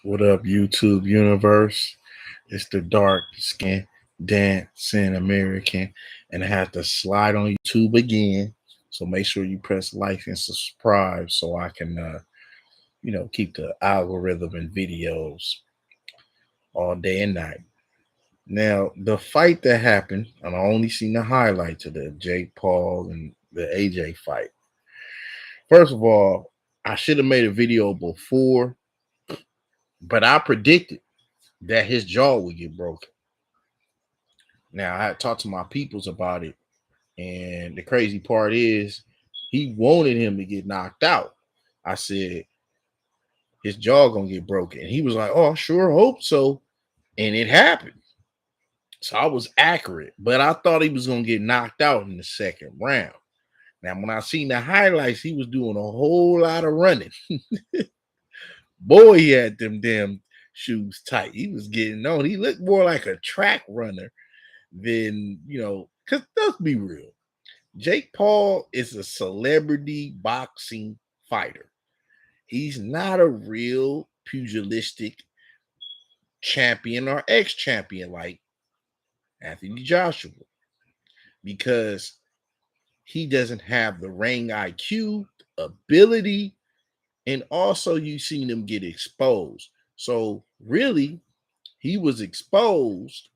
What up, YouTube universe? It's the dark skin dancing American, and I have to slide on YouTube again. So make sure you press like and subscribe so I can, keep the algorithm and videos all day and night. Now, the fight that happened, and I only seen the highlights of the Jake Paul and the AJ fight. First of all, I should have made a video before, but I predicted that his jaw would get broken. Now I had talked to my peoples about it, and the crazy part is he wanted him to get knocked out. I said his jaw gonna get broken. And he was like, "Oh, I sure hope so," and it happened. So I was accurate, but I thought he was gonna get knocked out in the second round. Now, when I seen the highlights, he was doing a whole lot of running. Boy, he had them damn shoes tight. He was getting on. He looked more like a track runner than because let's be real. Jake Paul is a celebrity boxing fighter. He's not a real pugilistic champion or ex champion like Anthony Joshua because he doesn't have the ring IQ, ability, and also you've seen him get exposed. So, really, he was exposed,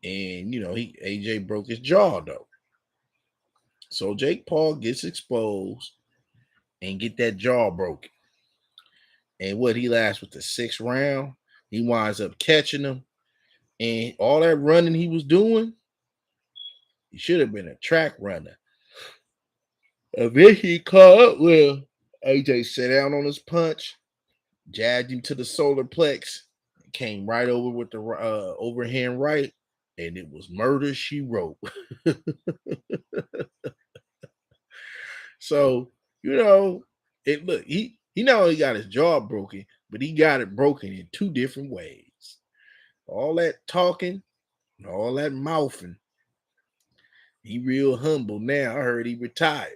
and he AJ broke his jaw though. So Jake Paul gets exposed and get that jaw broken. And what he lasts with the sixth round, he winds up catching him. And all that running he was doing, he should have been a track runner. Eventually, he caught up with AJ, sat down on his punch, jabbed him to the solar plex, came right over with the overhand right, and it was murder she wrote. So it look he not only got his jaw broken, but he got it broken in two different ways. All that talking and all that mouthing. He real humble now. I heard he retired.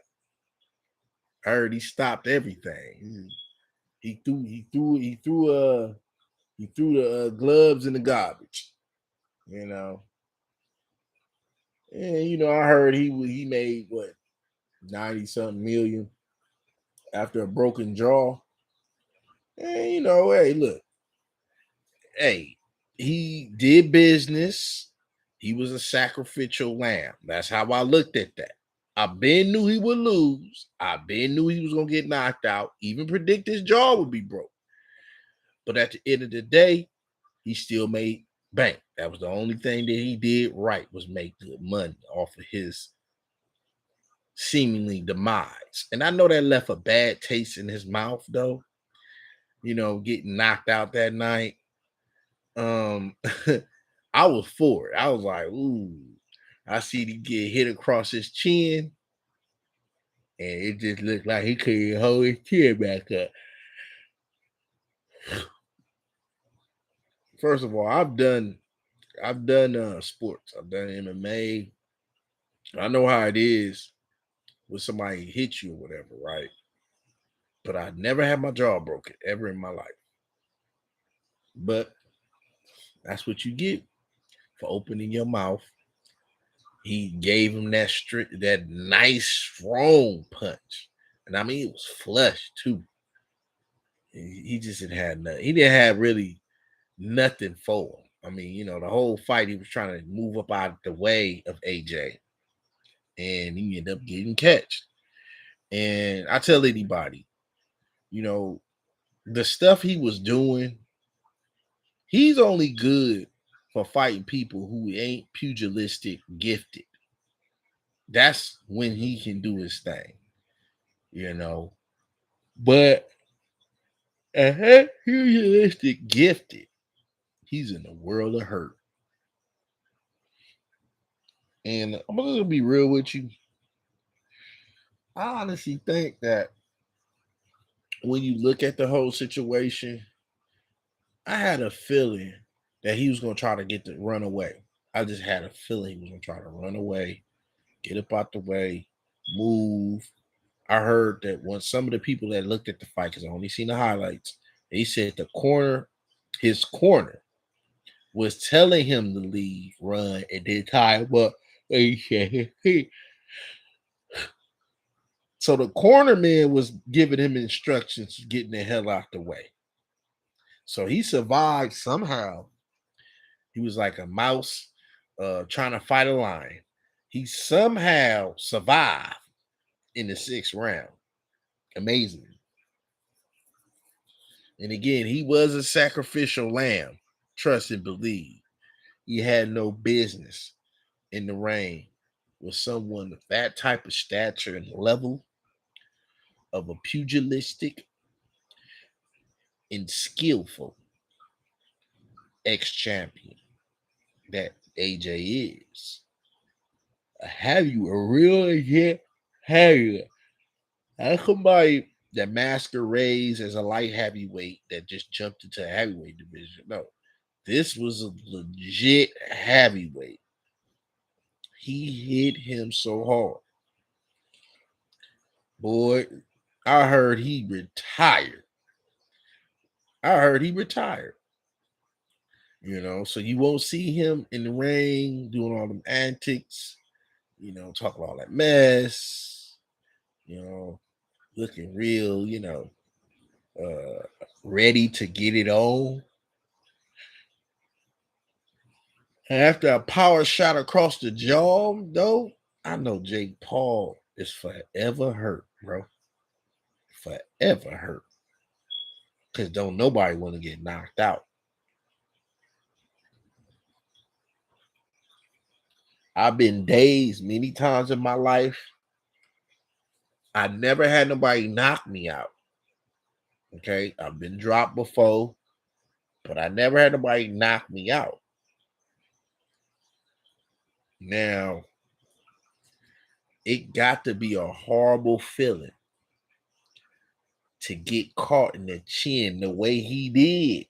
I heard he stopped everything. He threw the gloves in the garbage. You know, and I heard he made what 90 something million after a broken jaw. And hey, look, hey, he did business. He was a sacrificial lamb. That's how I looked at that. I been knew he would lose. I been knew he was gonna get knocked out. Even predict his jaw would be broke. But at the end of the day, he still made bank. That was the only thing that he did right was make good money off of his seemingly demise. And I know that left a bad taste in his mouth, though. Getting knocked out that night. Um, I was for it. I was like, ooh, I see him get hit across his chin, and it just looked like he couldn't hold his chin back up. First of all, I've done sports. I've done MMA. I know how it is when somebody hits you or whatever, right? But I never had my jaw broken ever in my life. But that's what you get for opening your mouth. He gave him that nice strong punch, and I mean it was flush too. He just didn't have nothing. He didn't have really nothing for him. I mean, the whole fight he was trying to move up out of the way of AJ, and he ended up getting catched. And I tell anybody, you know, the stuff he was doing, he's only good for fighting people who ain't pugilistic gifted. That's when he can do his thing, you know. But pugilistic gifted, he's in a world of hurt. And I'm gonna be real with you. I honestly think that when you look at the whole situation, I had a feeling that he was gonna try to get to run away. I just had a feeling he was gonna try to run away, get up out the way, move. I heard that when some of the people that looked at the fight, because I only seen the highlights, He said his corner was telling him to leave, run, and then tie him up. He said, so the corner man was giving him instructions, getting the hell out the way. So he survived somehow. He was like a mouse trying to fight a lion. He somehow survived in the 6th round. Amazing. And again, he was a sacrificial lamb. Trust and believe. He had no business in the ring with someone of that type of stature and level of a pugilistic and skillful ex-champion that AJ is. Have you a real legit heavyweight? How somebody that masquerades as a light heavyweight that just jumped into a heavyweight division? No, this was a legit heavyweight. He hit him so hard. Boy, I heard he retired. So you won't see him in the ring doing all them antics, talking all that mess, you know, looking real, ready to get it on. And after a power shot across the jaw, though, I know Jake Paul is forever hurt, bro. Forever hurt. Because don't nobody want to get knocked out. I've been dazed many times in my life. I never had nobody knock me out. Okay. I've been dropped before, but I never had nobody knock me out. Now, it got to be a horrible feeling to get caught in the chin the way he did.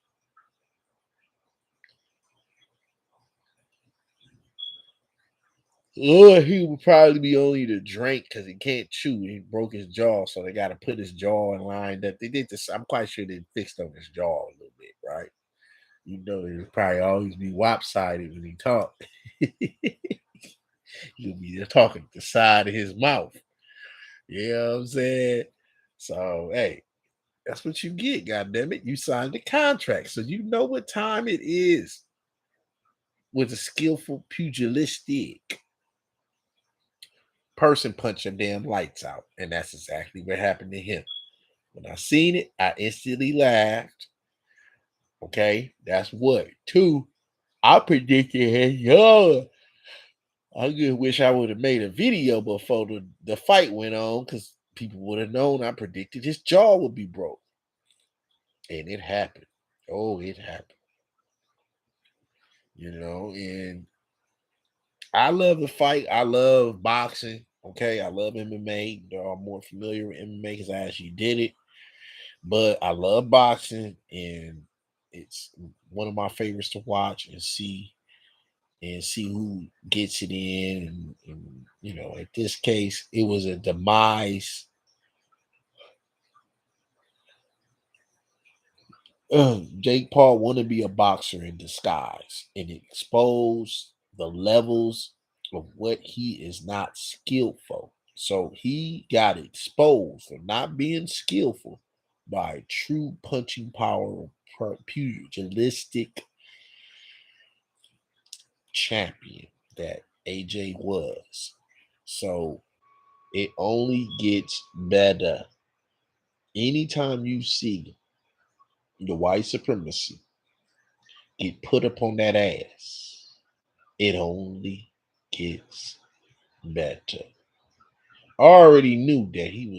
Lord, he would probably be only to drink because he can't chew. He broke his jaw, so they got to put his jaw in line. That they did this. I'm quite sure they fixed on his jaw a little bit, right? He'll probably always be lopsided when he talk. He'll be talking at the side of his mouth. You know what I'm saying? So, hey, that's what you get, goddammit. You signed the contract, so you know what time it is with a skillful pugilistic person punch your damn lights out. And that's exactly what happened to him. When I seen it, I instantly laughed. Okay, that's what. 2, I predicted his jaw. I just wish I would have made a video before the fight went on because people would have known I predicted his jaw would be broke. And it happened. Oh, it happened. And I love the fight. I love boxing. Okay, I love MMA. I'm more familiar with MMA because I actually did it. But I love boxing, and it's one of my favorites to watch and see who gets it in. And in this case, it was a demise. Jake Paul want to be a boxer in disguise and expose the levels of what he is not skillful. So he got exposed for not being skillful by true punching power of pugilistic champion that AJ was. So it only gets better. Anytime you see the white supremacy get put upon that ass, it only gets better. I already knew that he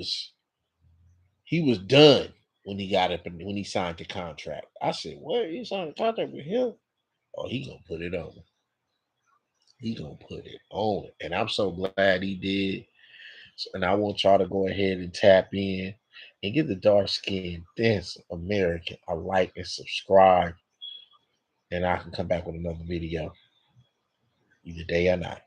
was done when he got up and when he signed the contract. I said, "What? You signed a contract with him? Oh, he gonna put it on. He gonna put it on." And I'm so glad he did. And I want y'all to go ahead and tap in and give the dark skin dance American a like and subscribe. And I can come back with another video either day or night.